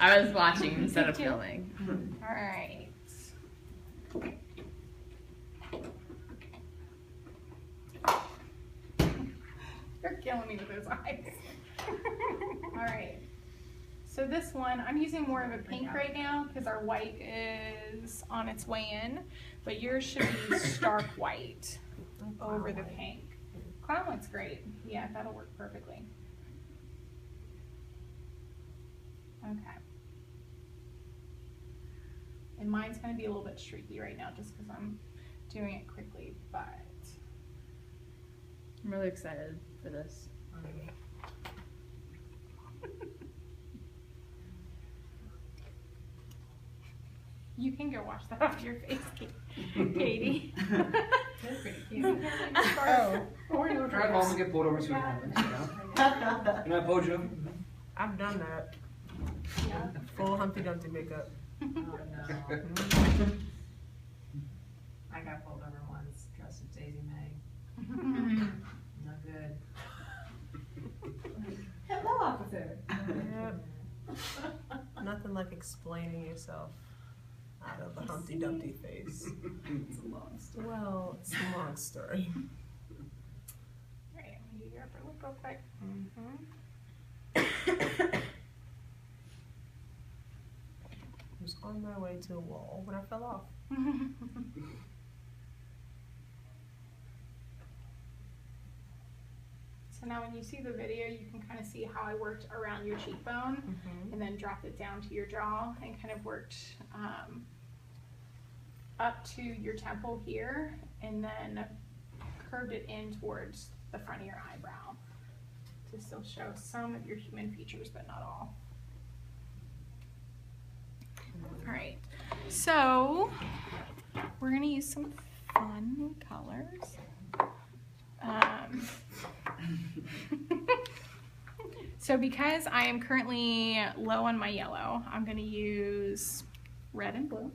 I was watching instead of filming. All right. You're killing me with those eyes. All right. So this one, I'm using more of a pink right now because our white is on its way in, but yours should be stark white over the pink. Clown white's great. Yeah, that'll work perfectly. Okay. And mine's going to be a little bit streaky right now just because I'm doing it quickly, but I'm really excited for this. you can go wash that off your face, Katie. That's pretty cute. Try to also get pulled over to You're not Bojo? I've done that. Yeah. Full Humpty Dumpty makeup. Oh no. I got pulled over once, dressed as Daisy May. Not good. Hello, officer. Yep. Nothing like explaining yourself out of a Humpty Dumpty face. It's a long story. Well, it's a long story. Alright, I'm going to do your upper lip real quick. I was on my way to a wall when I fell off. So now when you see the video, you can kind of see how I worked around your cheekbone and then dropped it down to your jaw and kind of worked up to your temple here and then curved it in towards the front of your eyebrow to still show some of your human features, but not all. All right, so we're gonna use some fun colors. So because I am currently low on my yellow, I'm gonna use red and blue.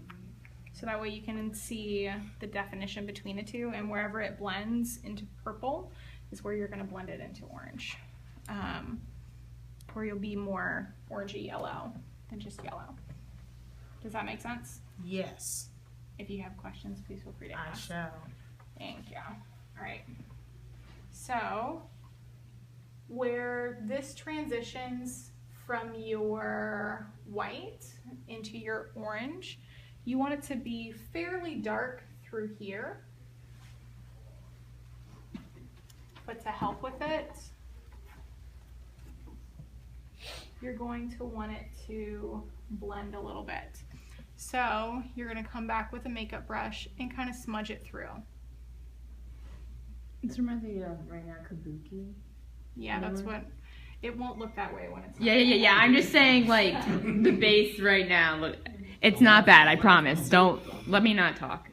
So that way you can see the definition between the two, and wherever it blends into purple is where you're gonna blend it into orange. Where you'll be more orangey yellow than just yellow. Does that make sense? Yes, If you have questions, please feel free to I ask. shall. Thank you. All right. So where this transitions from your white into your orange, you want it to be fairly dark through here. But to help with it, you're going to want it to blend a little bit. So you're going to come back with a makeup brush and kind of smudge it through. This reminds me of right now Kabuki. Yeah, that's what, it won't look that way when it's Yeah. I'm just saying, like, the base right now, look, it's not bad, I promise. Don't, let me not talk.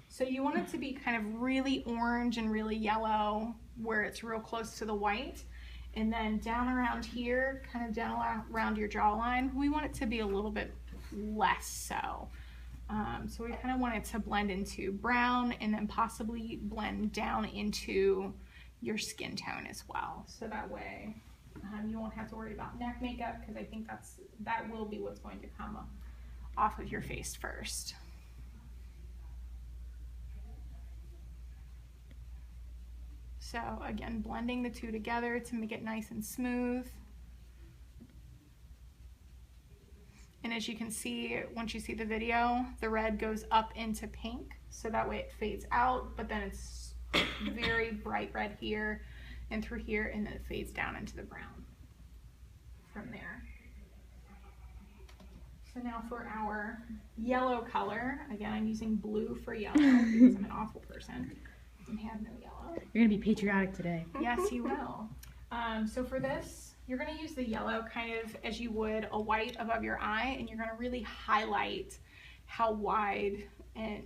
So you want it to be kind of really orange and really yellow where it's real close to the white. And then down around here, kind of down around your jawline, we want it to be a little bit less so. So we kind of want it to blend into brown and then possibly blend down into your skin tone as well. So that way you won't have to worry about neck makeup, because I think that will be what's going to come off of your face first. So again, blending the two together to make it nice and smooth. And as you can see, once you see the video, the red goes up into pink, so that way it fades out, but then it's very bright red here and through here, and then it fades down into the brown from there. So now for our yellow color, again, I'm using blue for yellow because I'm an awful person and have no yellow. You're gonna be patriotic today. Yes, you will. So for this, you're going to use the yellow kind of as you would a white above your eye, and you're going to really highlight how wide and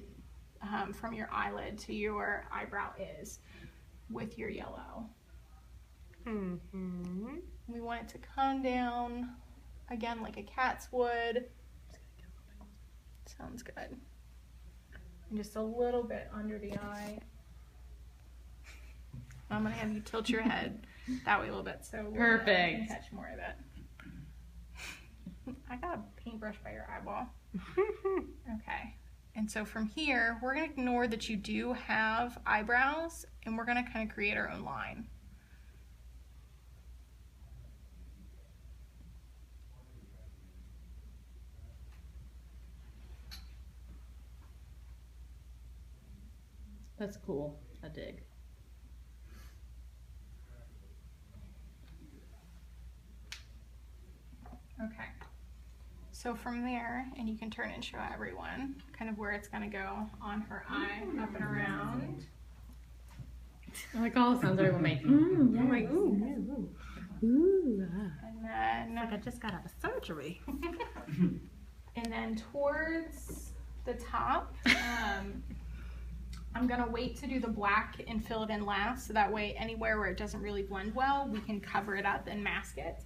from your eyelid to your eyebrow is with your yellow. We want it to come down, again, like a cat's would. Sounds good. And just a little bit under the eye. I'm going to have you tilt your head that way a little bit, so Perfect. can catch more of it. I got a paintbrush by your eyeball. Okay. And so from here, we're going to ignore that you do have eyebrows, and we're going to kind of create our own line. That's cool. I dig. Okay. So from there, and you can turn and show everyone kind of where it's going to go on her eye, up and around. I like all the sounds everyone makes. I'm like, ooh. And then Like I just got out of surgery. And then towards the top, I'm gonna wait to do the black and fill it in last, so that way anywhere where it doesn't really blend well, we can cover it up and mask it.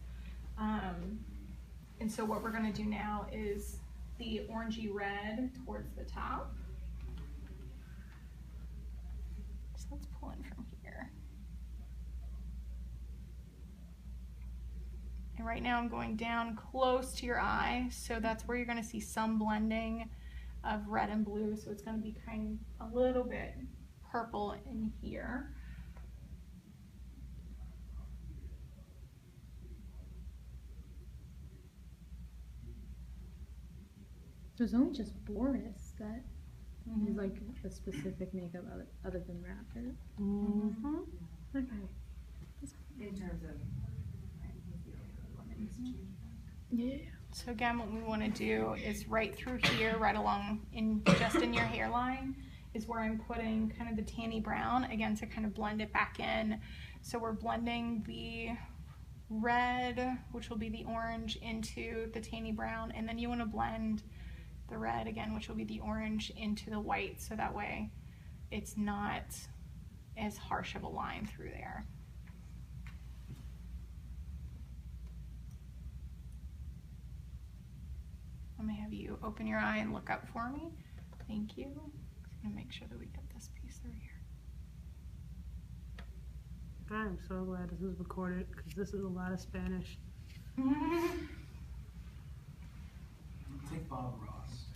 And so what we're gonna do now is the orangey red towards the top. So let's pull in from here. And right now I'm going down close to your eye, so that's where you're going to see some blending of red and blue, so it's going to be kind of a little bit purple in here. There's only just Boris that is like a specific makeup other than rapper. Mm-hmm. Okay. In terms of. Yeah. So again, what we want to do is right through here, right along just in your hairline, is where I'm putting kind of the tanny brown, again, to kind of blend it back in. So we're blending the red, which will be the orange, into the tanny brown, and then you want to blend the red again, which will be the orange, into the white, so that way it's not as harsh of a line through there. I'm gonna have you open your eye and look up for me. Thank you. I'm gonna make sure that we get this piece through here. I'm so glad this is recorded because this is a lot of Spanish. Take Bob Ross.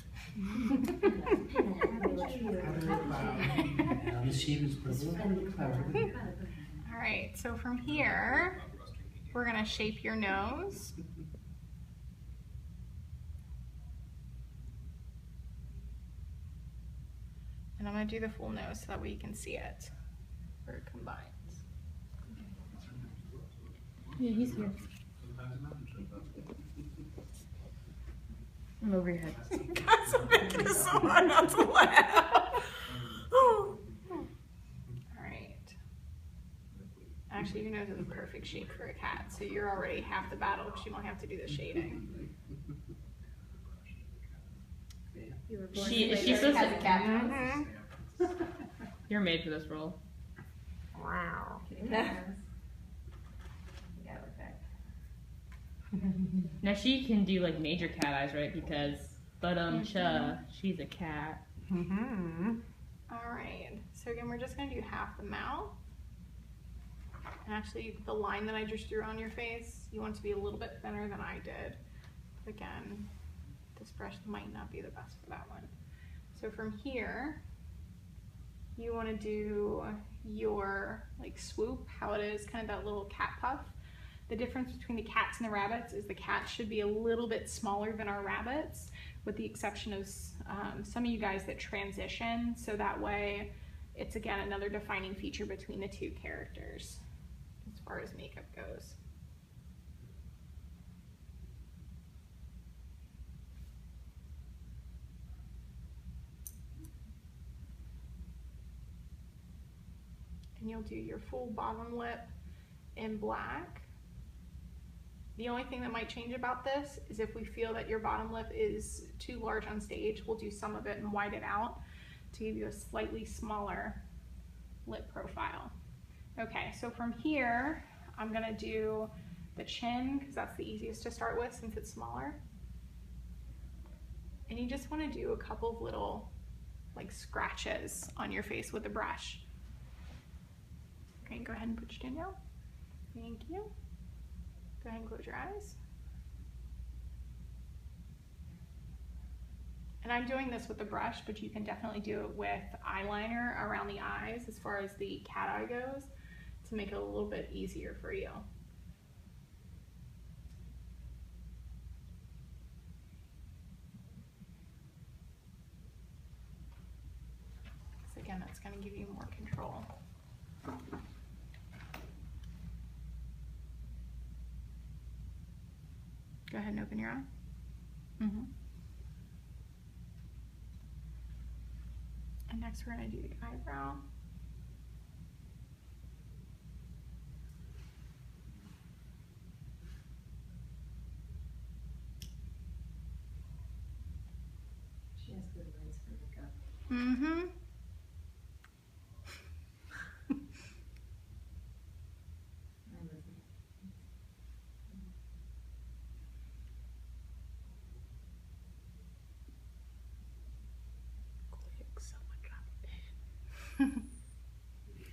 All right, so from here, we're gonna shape your nose. And I'm gonna do the full nose so that way you can see it, where it combines. Yeah, he's here. I'm over your head. Guys, I'm making so hard not to laugh. All right. Actually, your nose is a perfect shape for a cat, so you're already half the battle because you don't have to do the shading. Is she supposed to? Mm-hmm. You're made for this role. Wow. Now she can do like major cat eyes, right? Because she's a cat. Mm-hmm. All right. So again, we're just gonna do half the mouth. And actually, the line that I just drew on your face, you want it to be a little bit thinner than I did. Again, this brush might not be the best for that one. So from here, you want to do your like swoop, how it is, kind of that little cat puff. The difference between the cats and the rabbits is the cats should be a little bit smaller than our rabbits, with the exception of some of you guys that transition, so that way it's again another defining feature between the two characters as far as makeup goes. And you'll do your full bottom lip in black. The only thing that might change about this is if we feel that your bottom lip is too large on stage, we'll do some of it and widen it out to give you a slightly smaller lip profile. Okay, so from here, I'm gonna do the chin because that's the easiest to start with since it's smaller. And you just wanna do a couple of little like scratches on your face with the brush. Okay, go ahead and put your chin down. Thank you. Go ahead and close your eyes. And I'm doing this with a brush, but you can definitely do it with eyeliner around the eyes as far as the cat eye goes to make it a little bit easier for you. So again, that's going to give you more control. Go ahead and open your eye. Mm-hmm. And next we're going to do the eyebrow. She has good lights for makeup. Mm-hmm. I'm with you.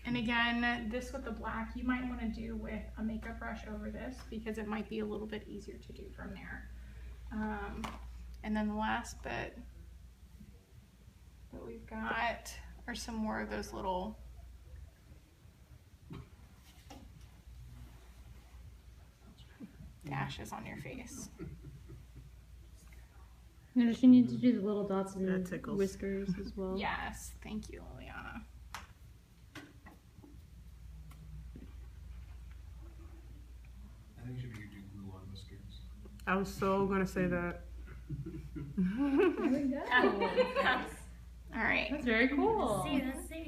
And again, this with the black, you might want to do with a makeup brush over this because it might be a little bit easier to do from there. And then the last bit that we've got are some more of those little dashes on your face. No, does she need to do the little dots and That tickles. whiskers as well? Yes, thank you, Liliana. I think you should do glue on whiskers. I was so gonna say that. All right. That's very cool. See this?